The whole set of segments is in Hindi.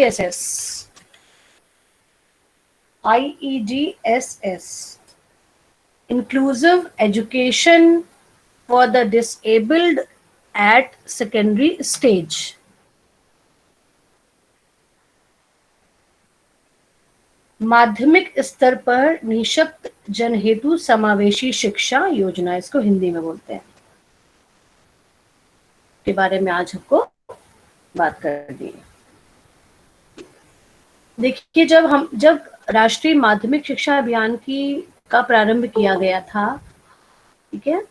IEDSS, IEDSS, Inclusive Education for the Disabled at Secondary Stage. माध्यमिक स्तर पर निःशक्त जन हेतु समावेशी शिक्षा योजना, इसको हिंदी में बोलते हैं, के बारे में आज हमको बात कर दी। देखिए, जब राष्ट्रीय माध्यमिक शिक्षा अभियान का प्रारंभ किया गया था, ठीक है,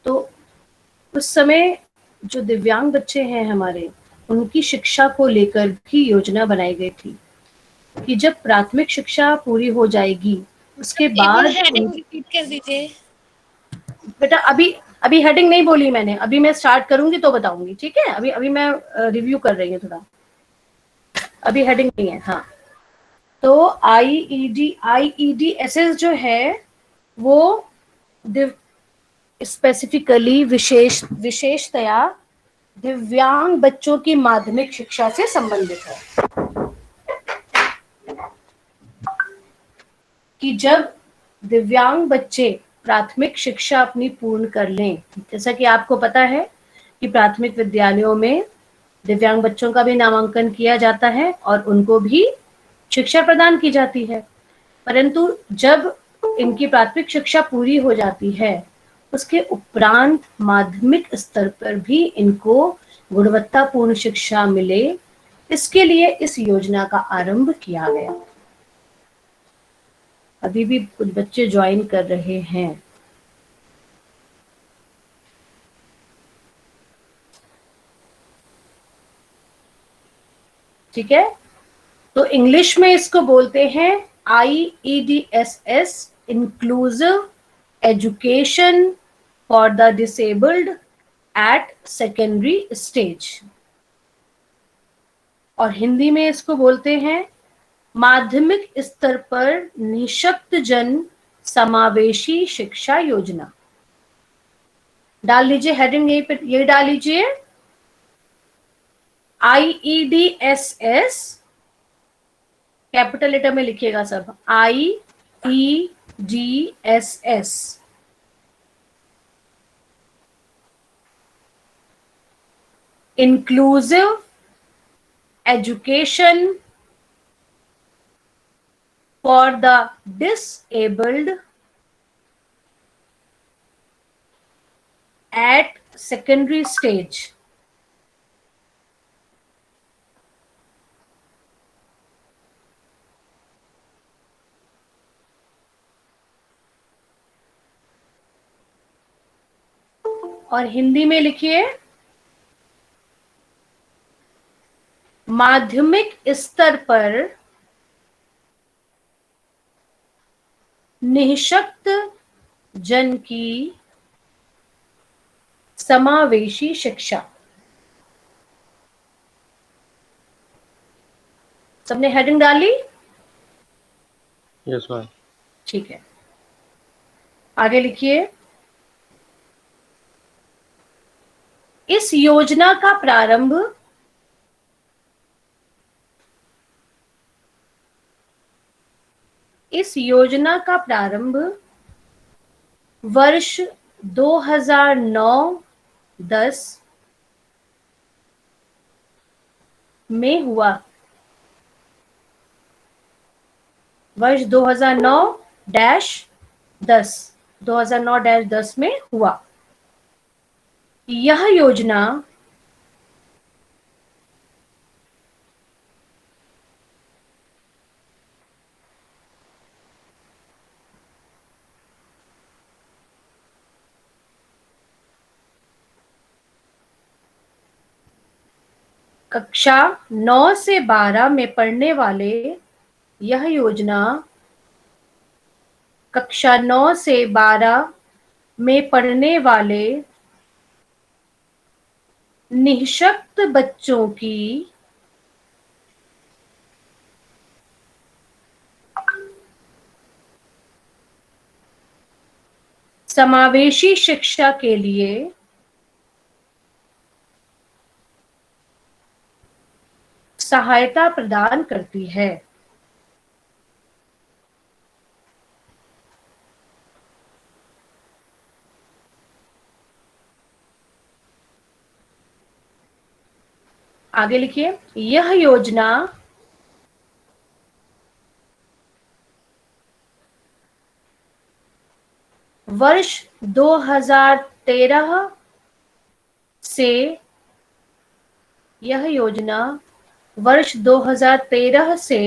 तो उस समय जो दिव्यांग बच्चे हैं हमारे, उनकी शिक्षा को लेकर भी योजना बनाई गई थी कि जब प्राथमिक शिक्षा पूरी हो जाएगी उसके बाद हेडिंग रिपीट कर दीजिए। बेटा अभी हेडिंग नहीं बोली मैंने, अभी मैं स्टार्ट करूंगी तो बताऊंगी, ठीक है। अभी मैं रिव्यू कर रही हूँ थोड़ा, अभी हेडिंग नहीं है। हाँ, तो IEDSS जो है वो स्पेसिफिकली विशेषतया दिव्यांग बच्चों की माध्यमिक शिक्षा से संबंधित है, कि जब दिव्यांग बच्चे प्राथमिक शिक्षा अपनी पूर्ण कर लें, जैसा कि आपको पता है कि प्राथमिक विद्यालयों में दिव्यांग बच्चों का भी नामांकन किया जाता है और उनको भी शिक्षा प्रदान की जाती है, परंतु जब इनकी प्राथमिक शिक्षा पूरी हो जाती है उसके उपरांत माध्यमिक स्तर पर भी इनको गुणवत्तापूर्ण शिक्षा मिले, इसके लिए इस योजना का आरंभ किया गया। अभी भी कुछ बच्चे ज्वाइन कर रहे हैं। ठीक है, तो इंग्लिश में इसको बोलते हैं IEDSS, inclusive education for the disabled at secondary stage, और हिंदी में इसको बोलते हैं माध्यमिक स्तर पर निःशक्त जन समावेशी शिक्षा योजना। डाल लीजिए हेडिंग, यही डाल लीजिए, IEDSS, कैपिटल लेटर में लिखिएगा सब, IEDSS, inclusive education for the disabled at secondary stage. और हिंदी में लिखिए माध्यमिक स्तर पर निःशक्त जन की समावेशी शिक्षा। सबने हेडिंग डाली? Yes ma'am. ठीक है, आगे लिखिए, इस योजना का प्रारंभ वर्ष 2009-10 में हुआ। वर्ष 2009-10 में हुआ। यह योजना कक्षा 9 से 12 में पढ़ने वाले, यह योजना कक्षा 9 से 12 में पढ़ने वाले निःशक्त बच्चों की समावेशी शिक्षा के लिए सहायता प्रदान करती है। आगे लिखिए, यह योजना वर्ष 2013 से यह योजना वर्ष 2013 से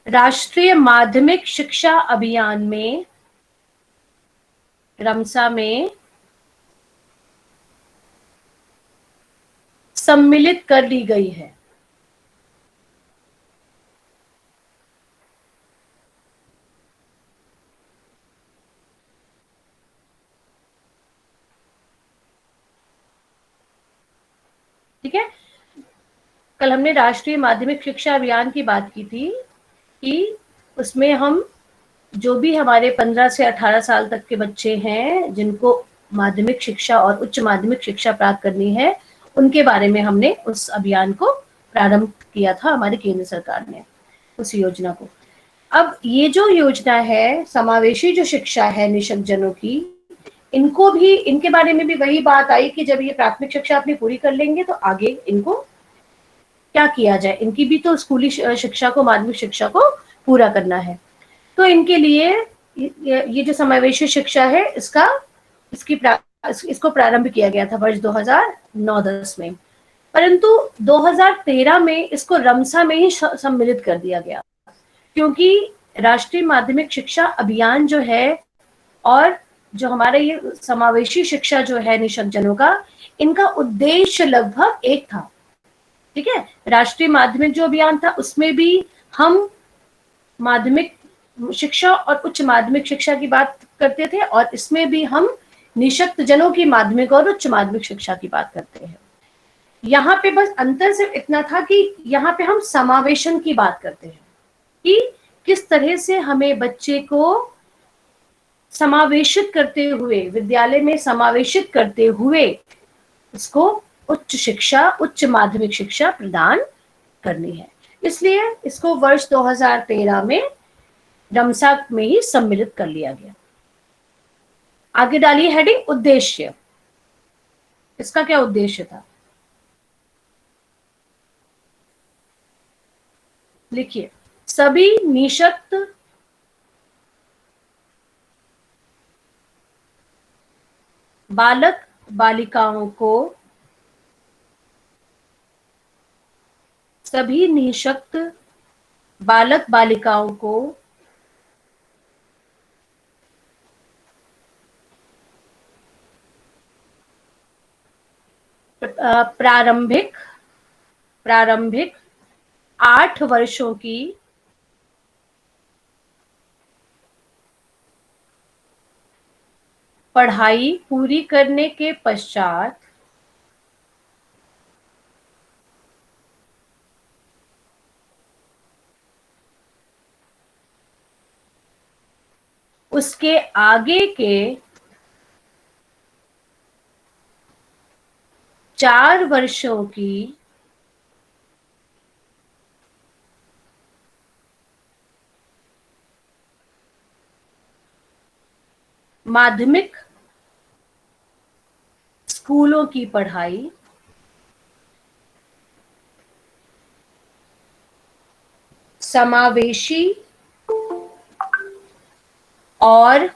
राष्ट्रीय माध्यमिक शिक्षा अभियान में रमसा में सम्मिलित कर ली गई है। ठीक है, कल हमने राष्ट्रीय माध्यमिक शिक्षा अभियान की बात की थी कि उसमें हम जो भी हमारे 15 से 18 साल तक के बच्चे हैं जिनको माध्यमिक शिक्षा और उच्च माध्यमिक शिक्षा प्राप्त करनी है, उनके बारे में हमने उस अभियान को प्रारंभ किया था, हमारी केंद्र सरकार ने उस योजना को। अब ये जो योजना है, समावेशी जो शिक्षा है निशक्त जनों की, इनको भी, इनके बारे में भी वही बात आई कि जब ये प्राथमिक शिक्षा अपनी पूरी कर लेंगे तो आगे इनको क्या किया जाए, इनकी भी तो स्कूली शिक्षा को, माध्यमिक शिक्षा को पूरा करना है। तो इनके लिए ये जो समावेशी शिक्षा है, इसको प्रारंभ किया गया था वर्ष 2009-10 में, परंतु 2013 में इसको रमसा में ही सम्मिलित कर दिया गया, क्योंकि राष्ट्रीय माध्यमिक शिक्षा अभियान जो है और जो हमारा ये समावेशी शिक्षा जो है निशक्त जनों का, इनका उद्देश्य लगभग एक था। ठीक है, राष्ट्रीय माध्यमिक जो अभियान था उसमें भी हम माध्यमिक शिक्षा और उच्च माध्यमिक शिक्षा की बात करते थे, और इसमें भी हम निशक्त जनों की माध्यमिक और उच्च माध्यमिक शिक्षा की बात करते हैं। यहाँ पे बस अंतर सिर्फ इतना था कि यहाँ पे हम समावेशन की बात करते हैं कि किस तरह से हमें बच्चे को समावेशित करते हुए, विद्यालय में समावेशित करते हुए उसको उच्च शिक्षा, उच्च माध्यमिक शिक्षा प्रदान करनी है। इसलिए इसको वर्ष 2013 में रमसा में ही सम्मिलित कर लिया गया। आगे डालिए हेडिंग उद्देश्य। इसका क्या उद्देश्य था, लिखिए, सभी निशक्त बालक बालिकाओं को, सभी निशक्त बालक बालिकाओं को प्रारंभिक 8 वर्षों की पढ़ाई पूरी करने के पश्चात उसके आगे के 4 वर्षों की माध्यमिक स्कूलों की पढ़ाई समावेशी और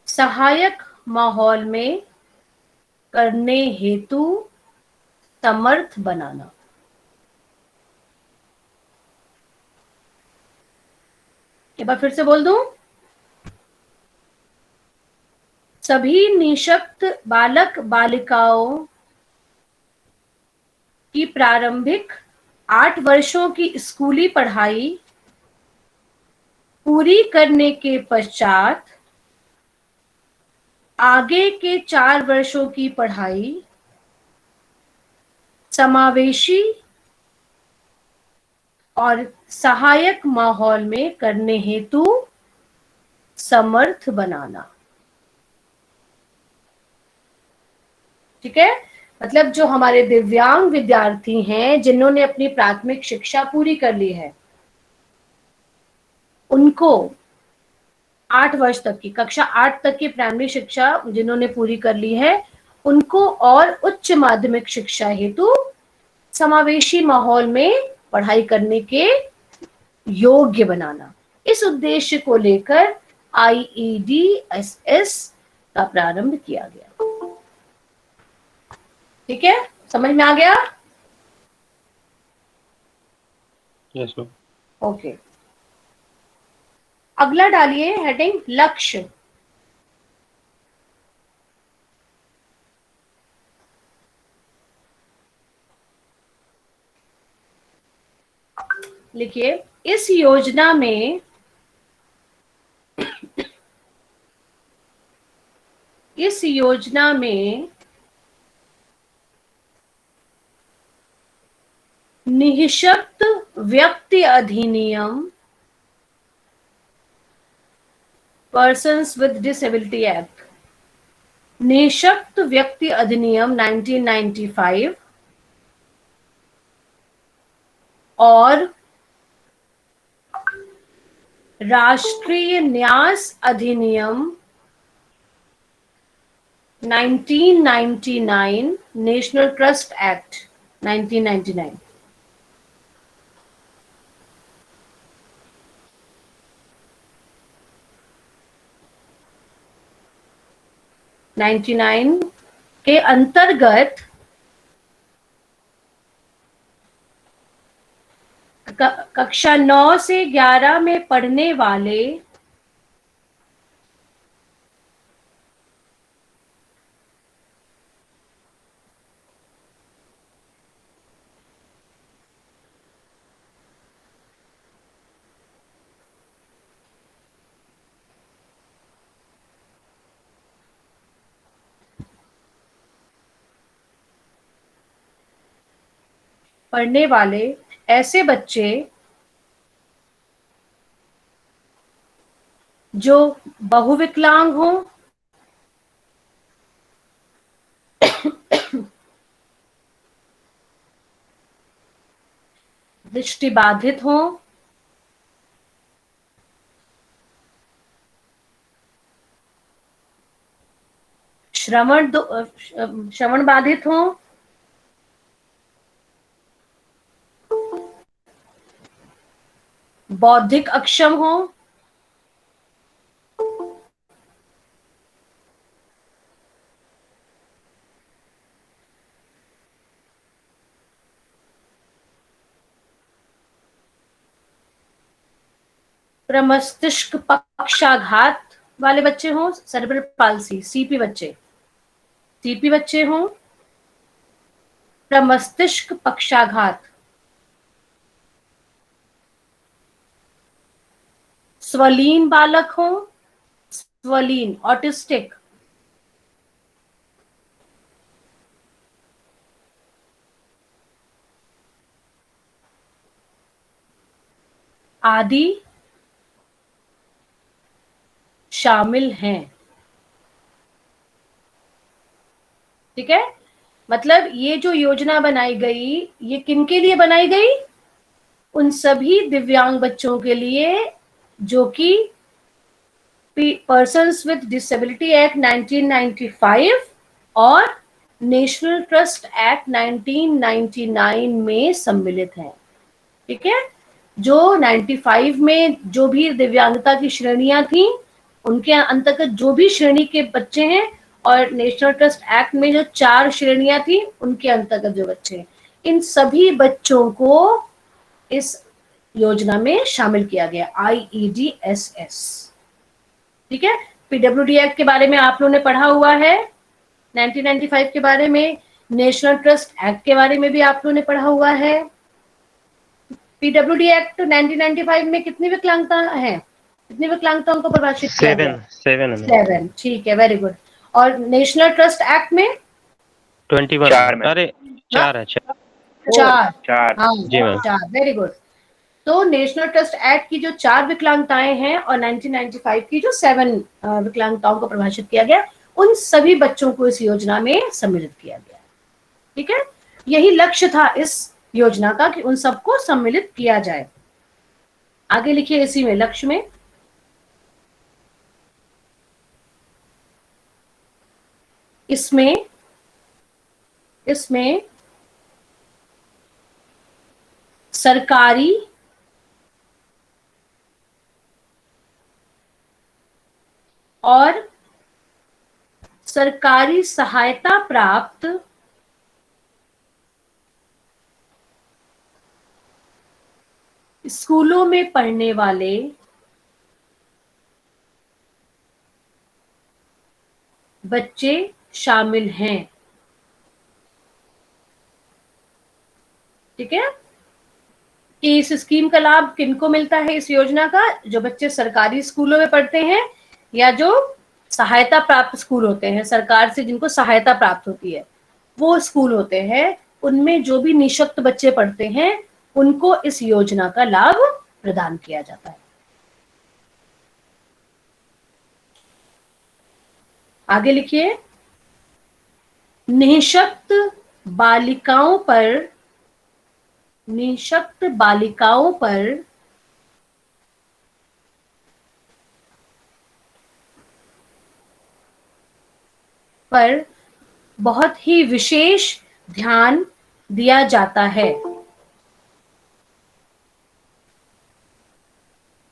सहायक माहौल में करने हेतु समर्थ बनाना। एक बार फिर से बोल दूं, सभी निशक्त बालक बालिकाओं की प्रारंभिक 8 वर्षों की स्कूली पढ़ाई पूरी करने के पश्चात आगे के 4 वर्षों की पढ़ाई समावेशी और सहायक माहौल में करने हेतु समर्थ बनाना। ठीक है, मतलब जो हमारे दिव्यांग विद्यार्थी हैं जिन्होंने अपनी प्राथमिक शिक्षा पूरी कर ली है, उनको 8 वर्ष तक की, कक्षा 8 तक की प्राइमरी शिक्षा जिन्होंने पूरी कर ली है, उनको और उच्च माध्यमिक शिक्षा हेतु समावेशी माहौल में पढ़ाई करने के योग्य बनाना। इस उद्देश्य को लेकर IEDSS का प्रारंभ किया गया। ठीक है, समझ में आ गया? Yes ma'am. ओके, अगला डालिए हेडिंग लक्ष्य। लिखिए, इस योजना में निःशक्त व्यक्ति अधिनियम, पर्सन्स विद डिसेबिलिटी एक्ट, निःशक्त व्यक्ति अधिनियम 1995 और राष्ट्रीय न्यास अधिनियम 1999, नेशनल ट्रस्ट एक्ट 1999। के अंतर्गत कक्षा 9 से 11 में पढ़ने वाले ऐसे बच्चे जो बहुविकलांग हों, दृष्टिबाधित हों, श्रवण बाधित हों, बौद्धिक अक्षम हों, प्रमस्तिष्क पक्षाघात वाले बच्चे हों, सेरेब्रल पाल्सी सीपी बच्चे हों, प्रमस्तिष्क पक्षाघात, स्वलीन बालक हों, स्वलीन ऑटिस्टिक, आदि शामिल हैं। ठीक है, मतलब ये जो योजना बनाई गई, ये किनके लिए बनाई गई? उन सभी दिव्यांग बच्चों के लिए जो कि पर्सन्स विद डिसेबिलिटी एक्ट 1995 और नेशनल ट्रस्ट एक्ट 1999 में सम्मिलित है। ठीक है, जो 95 में जो भी दिव्यांगता की श्रेणियां थी, उनके अंतर्गत जो भी श्रेणी के बच्चे हैं, और नेशनल ट्रस्ट एक्ट में जो 4 श्रेणियां थी, उनके अंतर्गत जो बच्चे हैं, इन सभी बच्चों को इस योजना में शामिल किया गया, IEDSS। ठीक है, PWD एक्ट के बारे में आप लोगों ने पढ़ा हुआ है, 1995 के बारे में, नेशनल ट्रस्ट एक्ट के बारे में भी आप लोगों ने पढ़ा हुआ है। PWD एक्ट 1995 में कितनी विकलांगता है, कितनी विकलांगताओं को परिभाषित किया गया? 7। ठीक है, वेरी गुड। और नेशनल ट्रस्ट एक्ट में 21। अरे 4 है। 4। हाँ जी मैम। 4, very good. तो नेशनल ट्रस्ट एक्ट की जो 4 विकलांगताएं हैं और 1995 की जो 7 विकलांगताओं को परिभाषित किया गया, उन सभी बच्चों को इस योजना में सम्मिलित किया गया। ठीक है, यही लक्ष्य था इस योजना का कि उन सबको सम्मिलित किया जाए। आगे लिखिए इसी में लक्ष्य में, इसमें सरकारी और सरकारी सहायता प्राप्त स्कूलों में पढ़ने वाले बच्चे शामिल हैं। ठीक है, कि इस स्कीम का लाभ किनको मिलता है, इस योजना का? जो बच्चे सरकारी स्कूलों में पढ़ते हैं या जो सहायता प्राप्त स्कूल होते हैं, सरकार से जिनको सहायता प्राप्त होती है, वो स्कूल होते हैं, उनमें जो भी निःशक्त बच्चे पढ़ते हैं उनको इस योजना का लाभ प्रदान किया जाता है। आगे लिखिए, निःशक्त बालिकाओं पर बहुत ही विशेष ध्यान दिया जाता है।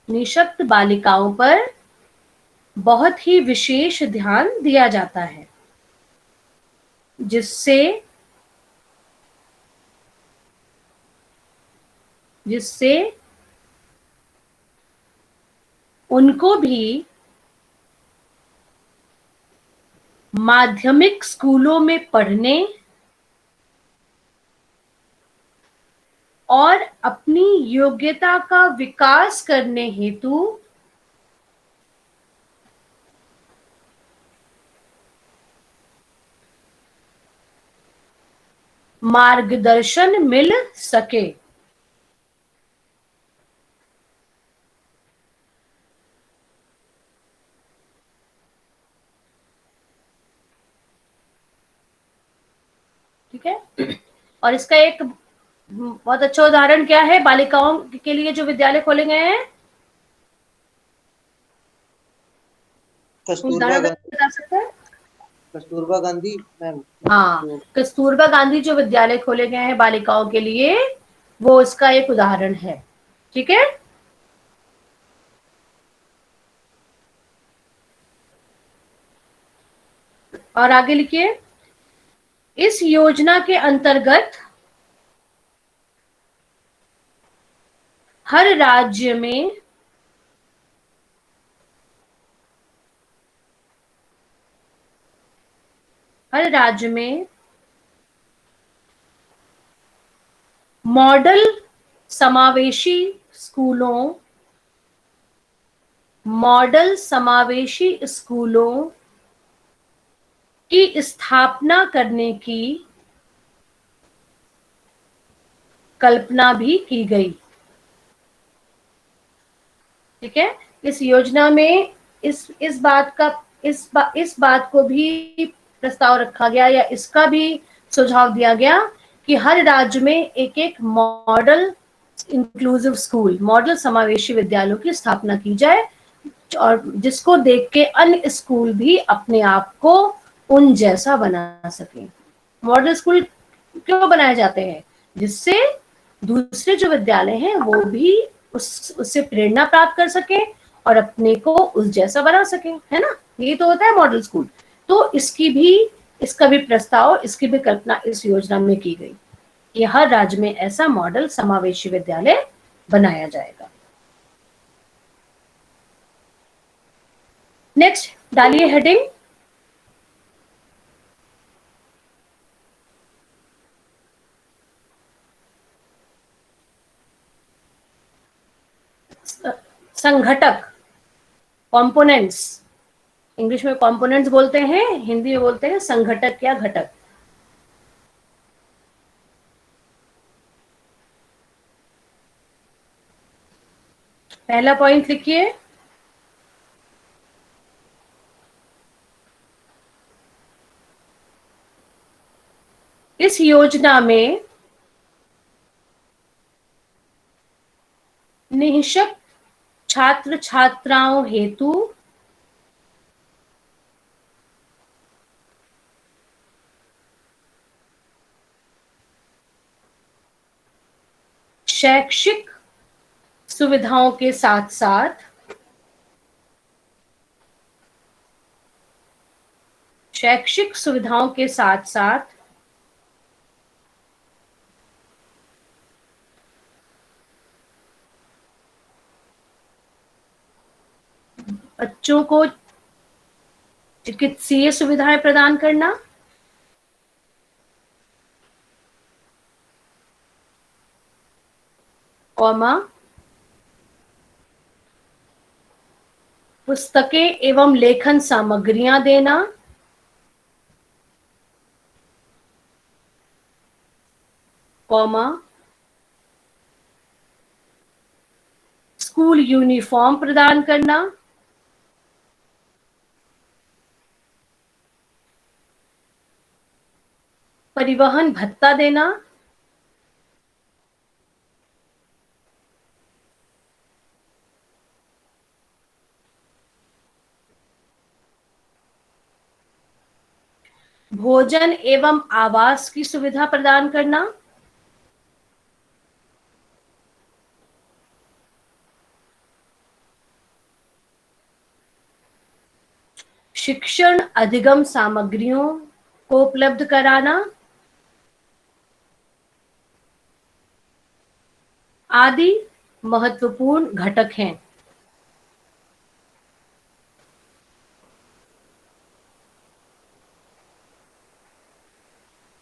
निःशक्त बालिकाओं पर बहुत ही विशेष ध्यान दिया जाता है, जिससे उनको भी माध्यमिक स्कूलों में पढ़ने और अपनी योग्यता का विकास करने हेतु मार्गदर्शन मिल सके। ठीक है, और इसका एक बहुत अच्छा उदाहरण क्या है बालिकाओं के लिए जो विद्यालय खोले गए हैं? कस्तूरबा उदाहरण गांधी। बता सकते हैं? कस्तूरबा गांधी मैम। हाँ, कस्तूरबा गांधी जो विद्यालय खोले गए हैं बालिकाओं के लिए, वो इसका एक उदाहरण है। ठीक है, और आगे लिखिए, इस योजना के अंतर्गत हर राज्य में मॉडल समावेशी स्कूलों की स्थापना करने की कल्पना भी की गई। ठीक है, इस योजना में इस बात को भी प्रस्ताव रखा गया या इसका भी सुझाव दिया गया कि हर राज्य में एक एक मॉडल इंक्लूसिव स्कूल, मॉडल समावेशी विद्यालयों की स्थापना की जाए, और जिसको देख के अन्य स्कूल भी अपने आप को उन जैसा बना सकें। मॉडल स्कूल क्यों बनाए जाते हैं? जिससे दूसरे जो विद्यालय हैं वो भी उससे प्रेरणा प्राप्त कर सके और अपने को उस जैसा बना सके, है ना? ये तो होता है मॉडल स्कूल। तो इसका भी प्रस्ताव, इसकी भी कल्पना इस योजना में की गई कि हर राज्य में ऐसा मॉडल समावेशी विद्यालय बनाया जाएगा। नेक्स्ट डालिए हेडिंग, संघटक, कंपोनेंट्स। इंग्लिश में कंपोनेंट्स बोलते हैं, हिंदी में बोलते हैं संघटक या घटक। पहला पॉइंट लिखिए, इस योजना में निःशक्त छात्र छात्राओं हेतु शैक्षिक सुविधाओं के साथ साथ बच्चों को चिकित्सीय सुविधाएं प्रदान करना, कॉमा पुस्तकें एवं लेखन सामग्रियां देना, कॉमा स्कूल यूनिफॉर्म प्रदान करना, परिवहन भत्ता देना, भोजन एवं आवास की सुविधा प्रदान करना, शिक्षण अधिगम सामग्रियों को उपलब्ध कराना आदि महत्वपूर्ण घटक हैं।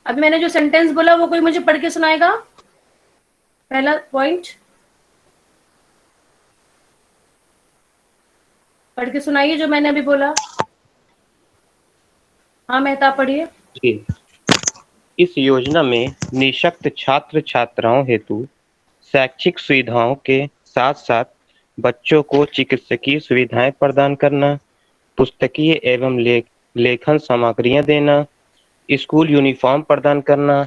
अब मैंने जो सेंटेंस बोला वो कोई मुझे पढ़ के सुनाएगा? पहला पॉइंट पढ़ के सुनाइए जो मैंने अभी बोला। हाँ मेहता पढ़िए। जी, इस योजना में निःशक्त छात्र छात्राओं हेतु शैक्षिक सुविधाओं के साथ साथ बच्चों को चिकित्सकीय सुविधाएं प्रदान करना, पुस्तकीय एवं लेखन सामग्रियां देना, स्कूल यूनिफॉर्म प्रदान करना,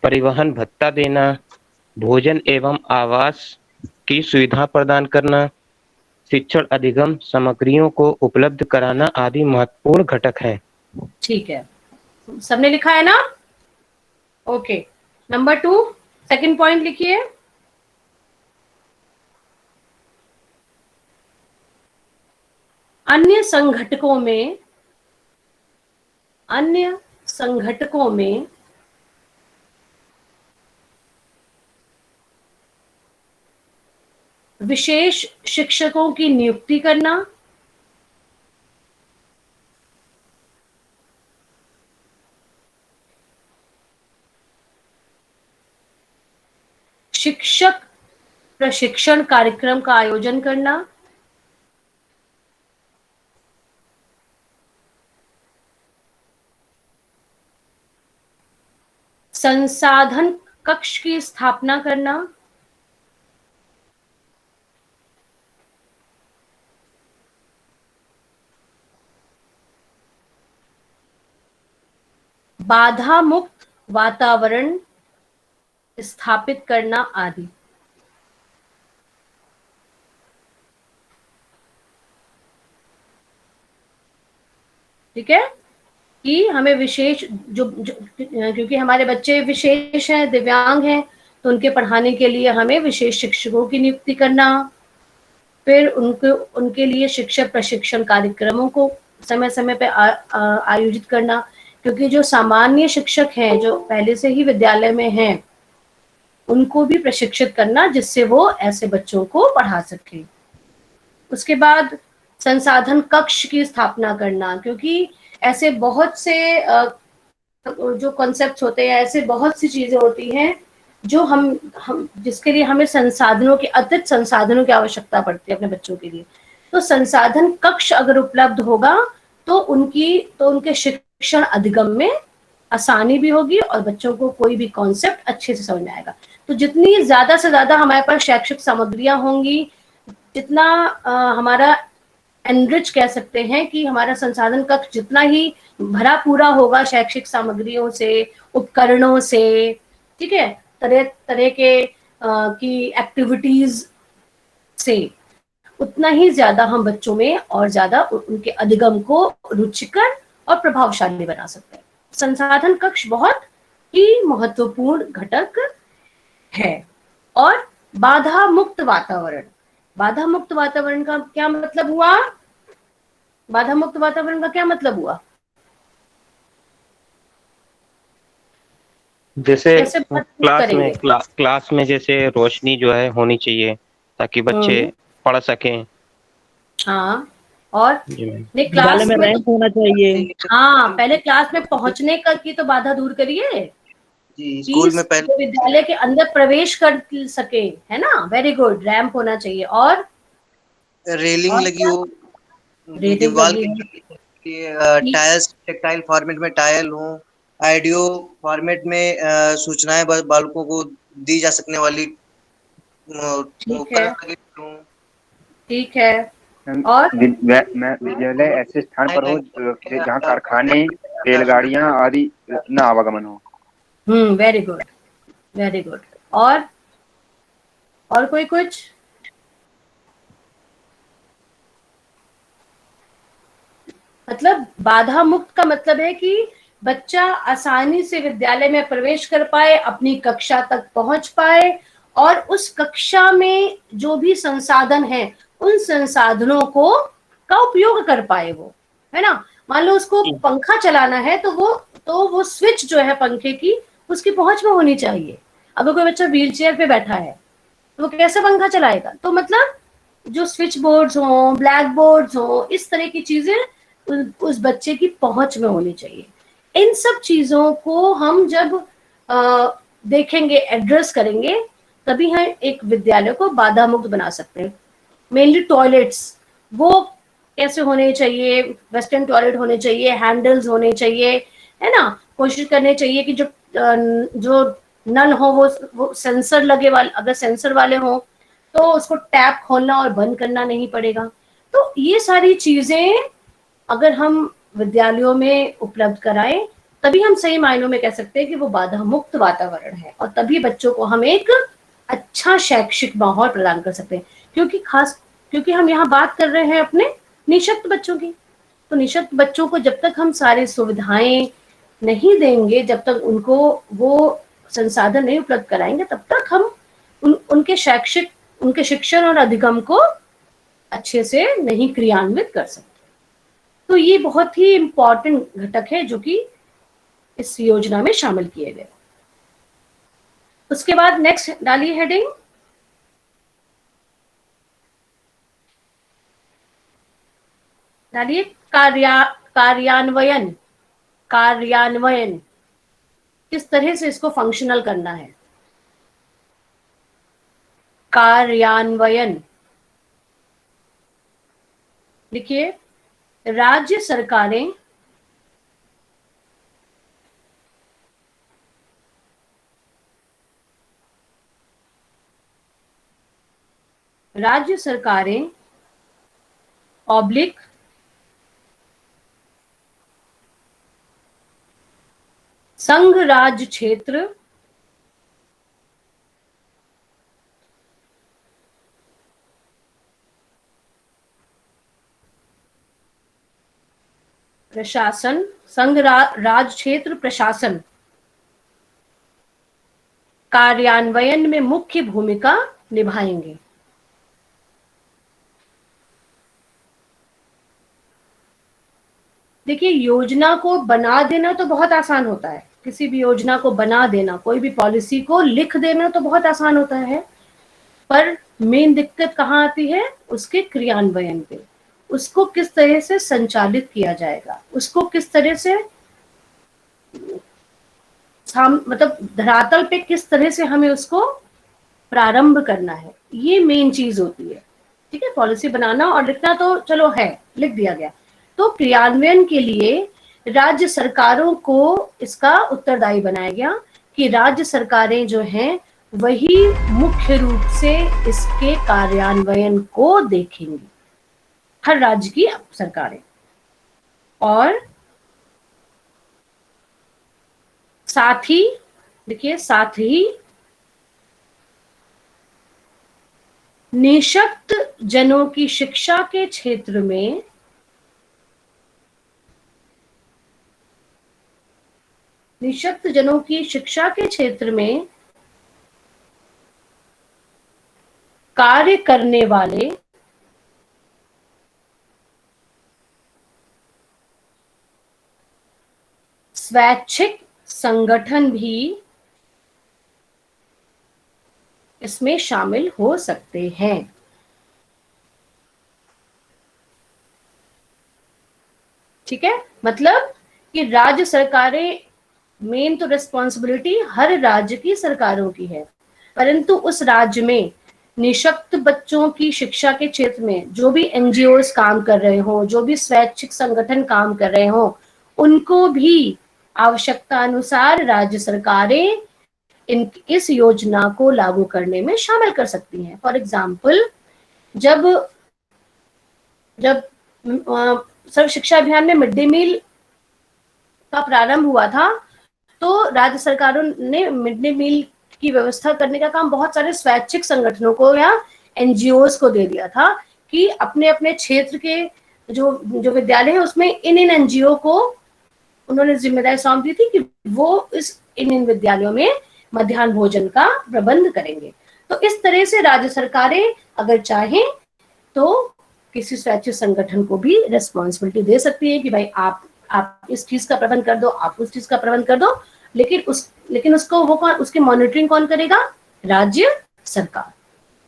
परिवहन भत्ता देना, भोजन एवं आवास की सुविधा प्रदान करना, शिक्षण अधिगम सामग्रियों को उपलब्ध कराना आदि महत्वपूर्ण घटक हैं। ठीक है, सबने लिखा है ना? ओके, नंबर 2 सेकंड पॉइंट लिखिए। अन्य संघटकों में विशेष शिक्षकों की नियुक्ति करना, शिक्षक प्रशिक्षण कार्यक्रम का आयोजन करना, संसाधन कक्ष की स्थापना करना, बाधा मुक्त वातावरण स्थापित करना आदि। ठीक है कि हमें विशेष क्योंकि हमारे बच्चे विशेष हैं, दिव्यांग हैं, तो उनके पढ़ाने के लिए हमें विशेष शिक्षकों की नियुक्ति करना, फिर उनके लिए शिक्षक प्रशिक्षण कार्यक्रमों को समय समय पे आयोजित करना, क्योंकि जो सामान्य शिक्षक हैं जो पहले से ही विद्यालय में हैं उनको भी प्रशिक्षित करना जिससे वो ऐसे बच्चों को पढ़ा सके। उसके बाद संसाधन कक्ष की स्थापना करना, क्योंकि ऐसे बहुत से जो कॉन्सेप्ट्स होते हैं, ऐसे बहुत सी चीजें होती हैं जो हम जिसके लिए हमें संसाधनों की अतिरिक्त संसाधनों की आवश्यकता पड़ती है अपने बच्चों के लिए। तो संसाधन कक्ष अगर उपलब्ध होगा तो उनके शिक्षण अधिगम में आसानी भी होगी और बच्चों को कोई भी कॉन्सेप्ट अच्छे से समझ में आएगा। तो जितनी ज्यादा से ज्यादा हमारे पास शैक्षिक सामग्रियां होंगी, जितना हमारा एनरिच कह सकते हैं कि हमारा संसाधन कक्ष जितना ही भरा पूरा होगा शैक्षिक सामग्रियों से, उपकरणों से, ठीक है, तरह तरह के की एक्टिविटीज से, उतना ही ज्यादा हम बच्चों में और ज्यादा उनके अधिगम को रुचिकर और प्रभावशाली बना सकते हैं। संसाधन कक्ष बहुत ही महत्वपूर्ण घटक है। और बाधा मुक्त वातावरण, बाधा मुक्त वातावरण का क्या मतलब हुआ? बाधा मुक्त वातावरण का क्या मतलब हुआ? जैसे कैसे करेंगे? क्लास में जैसे रोशनी जो है होनी चाहिए ताकि बच्चे पढ़ सकें। हाँ, और जी मैम। नहीं, विद्यालय क्लास में में रैंप होना चाहिए। हाँ, पहले क्लास में पहुंचने का की तो बाधा दूर करिए जी, कि स्कूल में पहले विद्यालय के अंदर प्रवेश कर सके, है ना? वेरी गुड, रैंप होना चाहिए। और रेलिंग लगी क्या? हो, रेलिंग दीवार लगी के है। टाइल्स टेक्टाइल फॉर्मेट में टाइल हो, ऑडियो फॉर्मेट में सूचनाएं बालकों को दी जा सकने वाली ठीक है, उपकरण लगे हों। ठीक है। और मैं विद्यालय ऐसे स्थान पर हो जहाँ कारखाने, रेलगाड़ियां आदि न आवागमन हो। Very good, very good. और कोई कुछ? मतलब बाधा मुक्त का मतलब है कि बच्चा आसानी से विद्यालय में प्रवेश कर पाए, अपनी कक्षा तक पहुंच पाए, और उस कक्षा में जो भी संसाधन है उन संसाधनों को का उपयोग कर पाए वो, है ना? मान लो उसको पंखा चलाना है तो वो स्विच जो है पंखे की उसकी पहुंच में होनी चाहिए। अगर कोई बच्चा व्हील चेयर पे बैठा है तो वो कैसे पंखा चलाएगा? तो मतलब जो स्विच बोर्ड्स हों, ब्लैक बोर्ड्स हों, इस तरह की चीजें उस बच्चे की पहुंच में होनी चाहिए। इन सब चीजों को हम जब देखेंगे, एड्रेस करेंगे, तभी हम एक विद्यालय को बाधा मुक्त बना सकते हैं। मेनली टॉयलेट्स, वो कैसे होने चाहिए? वेस्टर्न टॉयलेट होने चाहिए, हैंडल्स होने चाहिए, है ना? कोशिश करनी चाहिए कि जो नल हो वो सेंसर लगे वाले, अगर सेंसर वाले हो तो उसको टैप खोलना और बंद करना नहीं पड़ेगा। तो ये सारी चीजें अगर हम विद्यालयों में उपलब्ध कराएं, तभी हम सही मायनों में कह सकते हैं कि वो बाधा मुक्त वातावरण है, और तभी बच्चों को हम एक अच्छा शैक्षिक माहौल प्रदान कर सकते हैं। क्योंकि हम यहाँ बात कर रहे हैं अपने निःशक्त बच्चों की। तो निःशक्त बच्चों को जब तक हम सारी सुविधाएं नहीं देंगे, जब तक उनको वो संसाधन नहीं उपलब्ध कराएंगे, तब तक हम उनके शिक्षण और अधिगम को अच्छे से नहीं क्रियान्वित कर सकते। तो ये बहुत ही इम्पोर्टेंट घटक है जो कि इस योजना में शामिल किए गए। उसके बाद नेक्स्ट डालिए हेडिंग, डालिए कार्यान्वयन। कार्यान्वयन किस तरह से इसको फंक्शनल करना है? कार्यान्वयन लिखिए। राज्य सरकारें ऑब्लिक संघ राज्य क्षेत्र प्रशासन, संघ राज्य क्षेत्र प्रशासन कार्यान्वयन में मुख्य भूमिका निभाएंगे। देखिए, योजना को बना देना तो बहुत आसान होता है, किसी भी योजना को बना देना, कोई भी पॉलिसी को लिख देना तो बहुत आसान होता है, पर मेन दिक्कत कहाँ आती है? उसके क्रियान्वयन पे। उसको किस तरह से संचालित किया जाएगा, उसको किस तरह से मतलब धरातल पे किस तरह से हमें उसको प्रारंभ करना है, ये मेन चीज होती है। ठीक है, पॉलिसी बनाना और लिखना तो चलो है, लिख दिया गया। तो क्रियान्वयन के लिए राज्य सरकारों को इसका उत्तरदायी बनाया गया कि राज्य सरकारें जो हैं वही मुख्य रूप से इसके कार्यान्वयन को देखेंगी, हर राज्य की सरकारें। और साथ ही देखिए, साथ ही निःशक्त जनों की शिक्षा के क्षेत्र में निःशक्त जनों की शिक्षा के क्षेत्र में कार्य करने वाले स्वैच्छिक संगठन भी इसमें शामिल हो सकते हैं। ठीक है, मतलब कि राज्य सरकारें, मेन तो रिस्पॉन्सिबिलिटी हर राज्य की सरकारों की है, परंतु उस राज्य में निःशक्त बच्चों की शिक्षा के क्षेत्र में जो भी एनजीओस काम कर रहे हो, जो भी स्वैच्छिक संगठन काम कर रहे हो, उनको भी आवश्यकता अनुसार राज्य सरकारें इस योजना को लागू करने में शामिल कर सकती हैं। फॉर एग्जाम्पल, जब सर्व शिक्षा अभियान में मिड डे मील का प्रारंभ हुआ था, तो राज्य सरकारों ने मिड डे मील की व्यवस्था करने का काम बहुत सारे स्वैच्छिक संगठनों को या एनजीओस को दे दिया था कि अपने अपने क्षेत्र के जो विद्यालय है उसमें इन एनजीओ को उन्होंने जिम्मेदारी सौंप दी थी कि वो इन विद्यालयों में मध्याह्न भोजन का प्रबंध करेंगे। तो इस तरह से राज्य सरकारें अगर चाहें तो किसी स्वैच्छिक संगठन को भी रिस्पॉन्सिबिलिटी दे सकती है कि भाई आप इस चीज का प्रबंध कर दो, आप उस चीज का प्रबंध कर दो, लेकिन उसकी मॉनिटरिंग कौन करेगा? राज्य सरकार।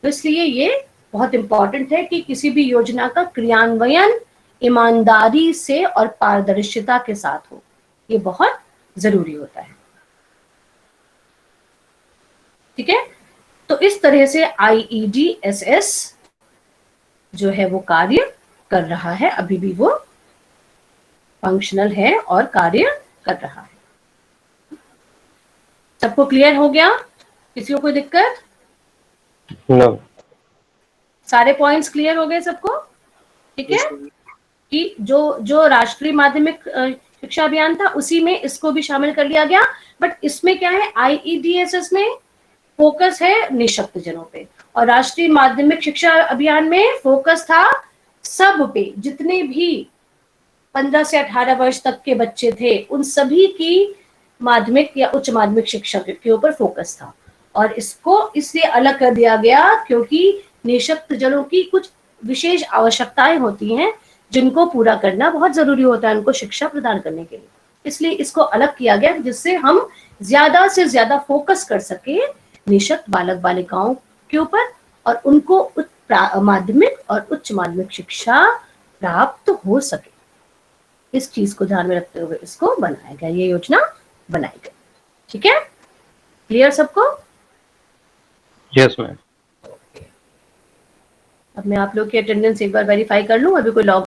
तो इसलिए ये बहुत इंपॉर्टेंट है कि किसी भी योजना का क्रियान्वयन ईमानदारी से और पारदर्शिता के साथ हो, ये बहुत जरूरी होता है। ठीक है, तो इस तरह से IEDSS जो है वो कार्य कर रहा है, अभी भी वो फंक्शनल है और कार्य कर रहा है। सबको क्लियर हो गया? किसी को कोई दिक्कत? नो। सारे पॉइंट्स क्लियर हो गए सबको? ठीक है, कि जो राष्ट्रीय माध्यमिक शिक्षा अभियान था उसी में इसको भी शामिल कर लिया गया, बट इसमें क्या है, IEDSS में फोकस है निःशक्त जनों पे, और राष्ट्रीय माध्यमिक शिक्षा अभियान में फोकस था सब पे, जितने भी 15 से 18 वर्ष तक के बच्चे थे उन सभी की माध्यमिक या उच्च माध्यमिक शिक्षा के ऊपर फोकस था। और इसको इसलिए अलग कर दिया गया क्योंकि निःशक्त जनों की कुछ विशेष आवश्यकताएं होती हैं जिनको पूरा करना बहुत जरूरी होता है उनको शिक्षा प्रदान करने के लिए, इसलिए इसको अलग किया गया जिससे हम ज्यादा से ज्यादा फोकस कर सके निःशक्त बालक बालिकाओं के ऊपर और उनको माध्यमिक और उच्च माध्यमिक शिक्षा प्राप्त हो सके। इस चीज को ध्यान में रखते हुए इसको बनाया गया, ये योजना बनाई गई। ठीक है, क्लियर सबको? Yes ma'am. अब मैं आप लोग की अटेंडेंस एक बार वेरीफाई कर लूं, अभी कोई लॉग